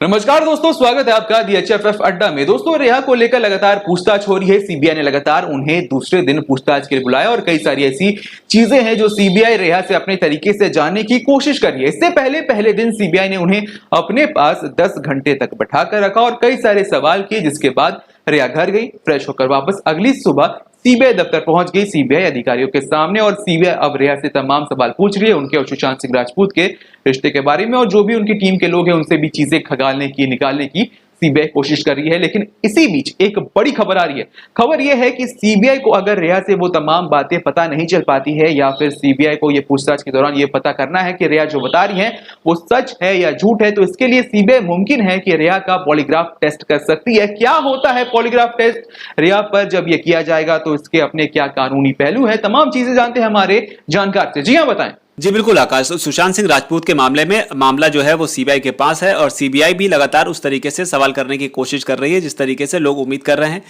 नमस्कार दोस्तों, स्वागत है आपका DHFF अड्डा में। दोस्तों, रेहा को लेकर लगातार पूछताछ हो रही है। सीबीआई ने लगातार उन्हें दूसरे दिन पूछताछ के लिए बुलाया और कई सारी ऐसी चीजें हैं जो सीबीआई रेहा से अपने तरीके से जानने की कोशिश कर रही है। इससे पहले दिन सीबीआई ने उन्हें अपने पास 10 घंटे तक बैठाकर रखा और कई सारे सवाल किए, जिसके बाद रेहा घर गई, फ्रेश होकर वापस अगली सुबह सीबीआई दफ्तर पहुंच गई सीबीआई अधिकारियों के सामने। और सीबीआई अब रेहा से तमाम सवाल पूछ रही है उनके और सुशांत सिंह राजपूत के रिश्ते के बारे में, और जो भी उनकी टीम के लोग हैं उनसे भी चीजें खंगालने की, निकालने की सीबीआई कोशिश कर रही है। लेकिन इसी बीच एक बड़ी खबर आ रही है। खबर यह है कि सीबीआई को अगर रेहा से वो तमाम बातें पता नहीं चल पाती है, या फिर सीबीआई को ये पूछताछ के दौरान ये पता करना है कि रेहा जो बता रही है वो सच है या झूठ है, तो इसके लिए सीबीआई मुमकिन है कि रेहा का पॉलीग्राफ टेस्ट कर सकती है। क्या होता है पॉलीग्राफ टेस्ट रेहा पर जब यह किया जाएगा, तो इसके अपने क्या कानूनी पहलू है, तमाम चीजें जानते हैं हमारे जानकार से। जी हाँ, बताएं। जी बिल्कुल आकाश, सुशांत सिंह राजपूत के मामले में मामला जो है वो सीबीआई के पास है और सीबीआई भी लगातार उस तरीके से सवाल करने की कोशिश कर रही है जिस तरीके से लोग उम्मीद कर रहे हैं।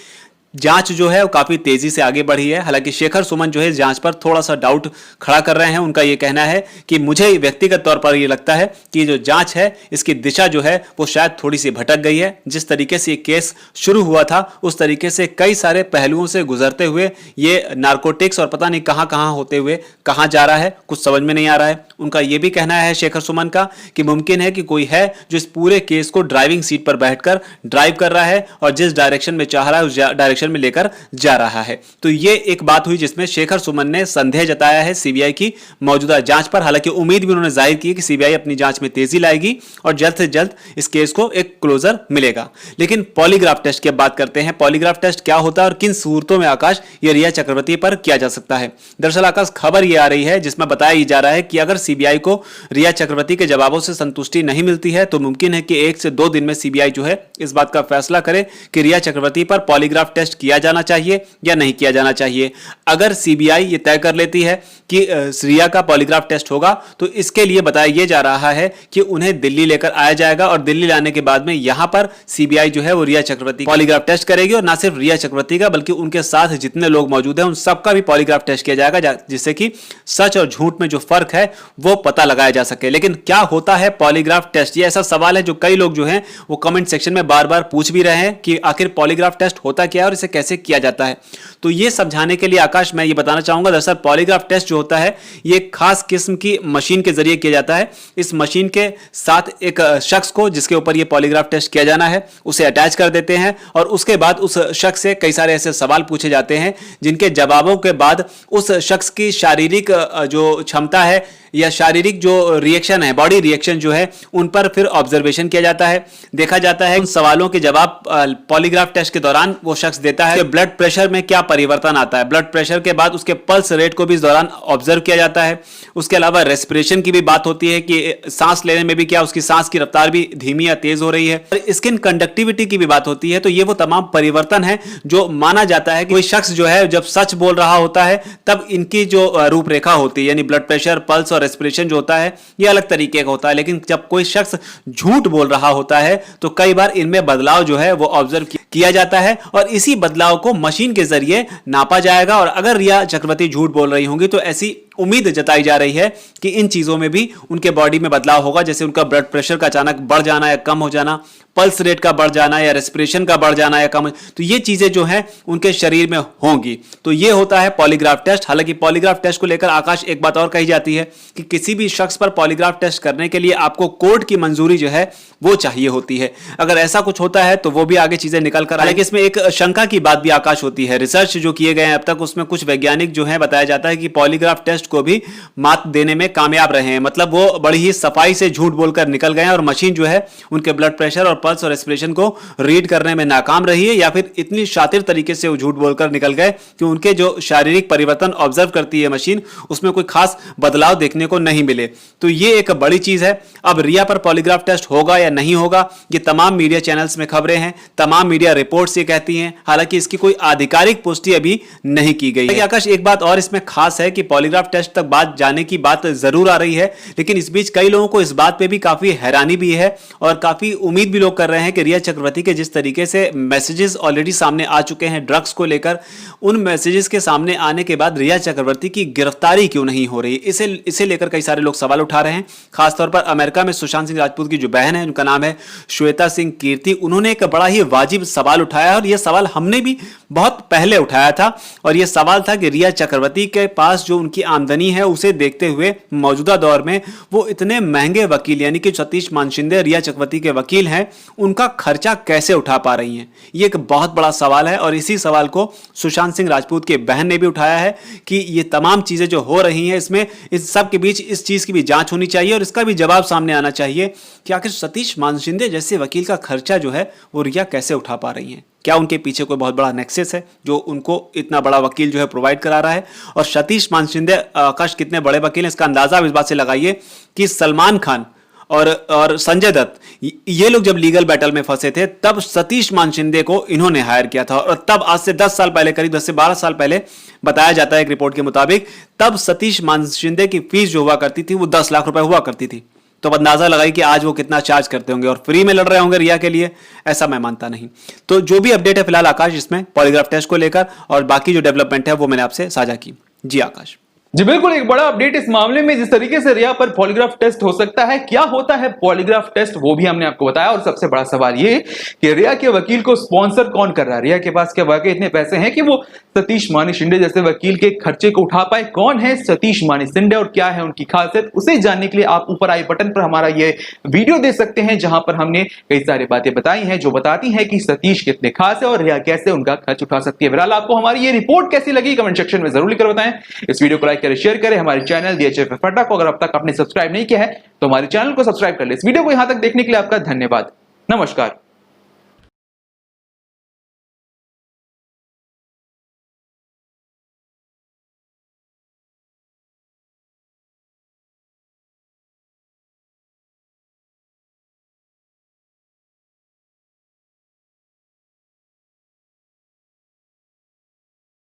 जांच जो है वो काफी तेजी से आगे बढ़ी है। हालांकि शेखर सुमन जो है जांच पर थोड़ा सा डाउट खड़ा कर रहे हैं। उनका ये कहना है कि मुझे व्यक्तिगत तौर पर ये लगता है कि जो जांच है इसकी दिशा जो है वो शायद थोड़ी सी भटक गई है। जिस तरीके से ये केस शुरू हुआ था उस तरीके से कई सारे पहलुओं से गुजरते हुए ये नार्कोटिक्स और पता नहीं कहां कहां होते हुए कहां जा रहा है, कुछ समझ में नहीं आ रहा है। उनका ये भी कहना है शेखर सुमन का कि मुमकिन है कि कोई है जो इस पूरे केस को ड्राइविंग सीट पर बैठकर ड्राइव कर रहा है और जिस डायरेक्शन में चाह रहा है उस डायरेक्शन में लेकर जा रहा है। तो ये एक बात हुई जिसमें शेखर सुमन ने संदेह जताया है सीबीआई की मौजूदा जांच पर। हालांकि उम्मीद भी उन्होंने जाहिर की कि सीबीआई अपनी जांच में तेजी लाएगी और जल्द से जल्द इस केस को एक क्लोजर मिलेगा। लेकिन पॉलीग्राफ टेस्ट की बात करते हैं। पॉलीग्राफ टेस्ट क्या होता है और किन सूरतों में आकाश ये रिया चक्रवर्ती पर किया जा सकता है। दरअसल आकाश खबर ये आ रही है जिसमें बताया जा रहा है कि अगर सीबीआई को रिया चक्रवर्ती के जवाबों से संतुष्टि नहीं मिलती है तो मुमकिन है कि 1 से 2 दिन में सीबीआई जो है इस बात का फैसला करे कि रिया चक्रवर्ती पर पॉलीग्राफ टेस्ट किया जाना चाहिए या नहीं किया जाना चाहिए। अगर सीबीआई ये तय कर लेती है कि रिया का पॉलीग्राफ टेस्ट होगा तो इसके लिए बताया यह जा रहा है कि उन्हें दिल्ली लेकर आया जाएगा और दिल्ली लाने के बाद में यहां पर सीबीआई जो है वो रिया चक्रवर्ती पॉलीग्राफ टेस्ट करेगी और ना सिर्फ रिया चक्रवर्ती का बल्कि उनके साथ जितने लोग मौजूद हैं उन सबका भी पॉलीग्राफ टेस्ट किया जाएगा, जिससे कि सच और झूठ में जो फर्क है वो पता लगाया जा सके। लेकिन क्या होता है पॉलीग्राफ टेस्ट, ये ऐसा सवाल है जो कई लोग जो हैं वो कमेंट सेक्शन में बार बार पूछ भी रहे हैं कि आखिर पॉलीग्राफ टेस्ट होता क्या है और इसे कैसे किया जाता है। तो ये समझाने के लिए आकाश मैं ये बताना चाहूंगा, दरअसल पॉलीग्राफ टेस्ट जो होता है ये एक खास किस्म की मशीन के जरिए किया जाता है। इस मशीन के साथ एक शख्स को जिसके ऊपर ये पॉलीग्राफ टेस्ट किया जाना है उसे अटैच कर देते हैं और उसके बाद उस शख्स से कई सारे ऐसे सवाल पूछे जाते हैं जिनके जवाबों के बाद उस शख्स की शारीरिक जो क्षमता है या शारीरिक जो रिएक्शन है, बॉडी रिएक्शन जो है, उन पर फिर ऑब्जर्वेशन किया जाता है। देखा जाता है उन सवालों के जवाब पॉलीग्राफ टेस्ट के दौरान वो शख्स देता है। ब्लड प्रेशर में क्या परिवर्तन आता है, ब्लड प्रेशर के बाद उसके पल्स रेट को भी इस दौरान ऑब्जर्व किया जाता है। उसके अलावा रेस्पिरेशन की भी बात होती है कि सांस लेने में भी क्या उसकी सांस की रफ्तार भी धीमी या तेज हो रही है। स्किन कंडक्टिविटी की भी बात होती है। तो ये वो तमाम परिवर्तन है जो माना जाता है कि कोई शख्स जो है जब सच बोल रहा होता है तब इनकी जो रूपरेखा होती है, यानी ब्लड प्रेशर, पल्स और रेस्पिरेशन जो होता है ये अलग तरीके का होता है। लेकिन जब कोई शख्स झूठ बोल रहा होता है तो कई बार इनमें बदलाव जो है वो ऑब्जर्व किया जाता है और इसी बदलाव को मशीन के जरिए नापा जाएगा। और अगर रिया चक्रवर्ती झूठ बोल रही होंगी तो ऐसी उम्मीद जताई जा रही है कि इन चीजों में भी उनके बॉडी में बदलाव होगा, जैसे उनका ब्लड प्रेशर का अचानक बढ़ जाना या कम हो जाना, पल्स रेट का बढ़ जाना या रेस्पिरेशन का बढ़ जाना या कम। तो ये चीजें जो हैं उनके शरीर में होंगी। तो ये होता है पॉलीग्राफ टेस्ट। हालांकि पॉलीग्राफ टेस्ट को लेकर आकाश एक बात और कही जाती है कि किसी भी शख्स पर पॉलीग्राफ टेस्ट करने के लिए आपको कोर्ट की मंजूरी जो है वो चाहिए होती है। अगर ऐसा कुछ होता है तो वो भी आगे चीजें निकल कर आएगी। इसमें एक शंका की बात भी आकाश होती है। रिसर्च जो किए गए हैं अब तक उसमें कुछ वैज्ञानिक जो है बताया जाता है कि पॉलीग्राफ टेस्ट को भी मात देने में कामयाब रहे हैं। मतलब वो बड़ी ही सफाई से झूठ बोलकर निकल गए हैं और मशीन जो है उनके ब्लड प्रेशर और पल्स और रेस्पिरेशन को रीड करने में नाकाम रही है, या फिर इतनी शातिर तरीके से वो झूठ बोलकर निकल गए कि उनके जो शारीरिक परिवर्तन ऑब्जर्व करती है मशीन उसमें कोई खास बदलाव देखने को नहीं मिले। तो ये एक बड़ी चीज है। अब रिया पर पॉलीग्राफ टेस्ट होगा या नहीं होगा ये तमाम मीडिया चैनल्स में खबरें हैं, तमाम मीडिया रिपोर्ट्स ये कहती हैं। हालांकि इसकी कोई आधिकारिक पुष्टि अभी नहीं की गई है। आकाश एक बात और इसमें खास है कि पॉलीग्राफ टेस्ट तक बात जाने की बात जरूर आ रही है, लेकिन इस बीच कई लोगों को इस बात पे भी काफी हैरानी भी है और काफी उम्मीद भी लोग कर रहे हैं कि रिया चक्रवर्ती के जिस तरीके से मैसेजेस ऑलरेडी सामने आ चुके हैं ड्रग्स को लेकर, उन मैसेजेस के सामने आने के बाद रिया चक्रवर्ती की गिरफ्तारी क्यों नहीं हो रही, इसे लेकर कई सारे लोग सवाल उठा रहे हैं। खासतौर पर अमेरिका में सुशांत सिंह राजपूत की जो बहन है, उनका नाम है श्वेता सिंह कीर्ति, उन्होंने एक बड़ा ही वाजिब सवाल उठाया और यह सवाल हमने भी बहुत पहले उठाया था। और यह सवाल था कि रिया चक्रवर्ती के पास जो उनकी आमदनी है उसे देखते हुए मौजूदा दौर में वो इतने महंगे वकील यानी कि सतीश मानशिंदे रिया चक्रवर्ती के वकील हैं, उनका खर्चा कैसे उठा पा रही हैं। ये एक बहुत बड़ा सवाल है और इसी सवाल को सुशांत सिंह राजपूत के बहन ने भी उठाया है कि ये तमाम चीजें जो हो रही हैं इसमें इस सब के बीच इस चीज की भी जांच होनी चाहिए और इसका भी जवाब सामने आना चाहिए कि आखिर सतीश मानशिंदे जैसे वकील का खर्चा जो है वो रिया कैसे उठा पा रही हैं। क्या उनके पीछे कोई बहुत बड़ा नेक्सस है जो उनको इतना बड़ा वकील जो है प्रोवाइड करा रहा है। और सतीश मानशिंदे आकाश कितने बड़े वकील हैं इसका अंदाजा आप इस बात से लगाइए कि सलमान खान और संजय दत्त ये लोग जब लीगल बैटल में फंसे थे तब सतीश मानशिंदे को इन्होंने हायर किया था और तब आज से 10 साल पहले, करीब 10 से 12 साल पहले बताया जाता है एक रिपोर्ट के मुताबिक, तब सतीश मानशिंदे की फीस जो हुआ करती थी वो 10 लाख रुपए हुआ करती थी। तो अब अंदाजा लगाई कि आज वो कितना चार्ज करते होंगे और फ्री में लड़ रहे होंगे रिया के लिए, ऐसा मैं मानता नहीं। तो जो भी अपडेट है फिलहाल आकाश इसमें पॉलीग्राफ टेस्ट को लेकर और बाकी जो डेवलपमेंट है वो मैंने आपसे साझा की। जी आकाश। जी बिल्कुल, एक बड़ा अपडेट इस मामले में, जिस तरीके से रिया पर पॉलीग्राफ टेस्ट हो सकता है, क्या होता है पॉलीग्राफ टेस्ट वो भी हमने आपको बताया। और सबसे बड़ा सवाल ये कि रिया के वकील को स्पॉन्सर कौन कर रहा है, रिया के पास क्या वाकई इतने पैसे हैं कि वो सतीश मानिशिंदे जैसे वकील के खर्चे को उठा पाए। कौन है सतीश मानिशिंदे और क्या है उनकी खासियत, उसे जानने के लिए आप ऊपर आई बटन पर हमारा ये वीडियो देख सकते हैं जहां पर हमने कई सारी बातें बताई हैं जो बताती हैं कि सतीश कितने खास है और रिया कैसे उनका खर्च उठा सकती है। फिलहाल आपको हमारी ये रिपोर्ट कैसी लगी कमेंट सेक्शन में जरूर लिखकर बताएं। इस वीडियो को लाइक करें, शेयर करें। हमारे चैनल DHFF अड्डा को अगर अब तक आपने सब्सक्राइब नहीं किया है तो हमारे चैनल को सब्सक्राइब कर ले। इस वीडियो को यहां तक देखने के लिए आपका धन्यवाद। नमस्कार।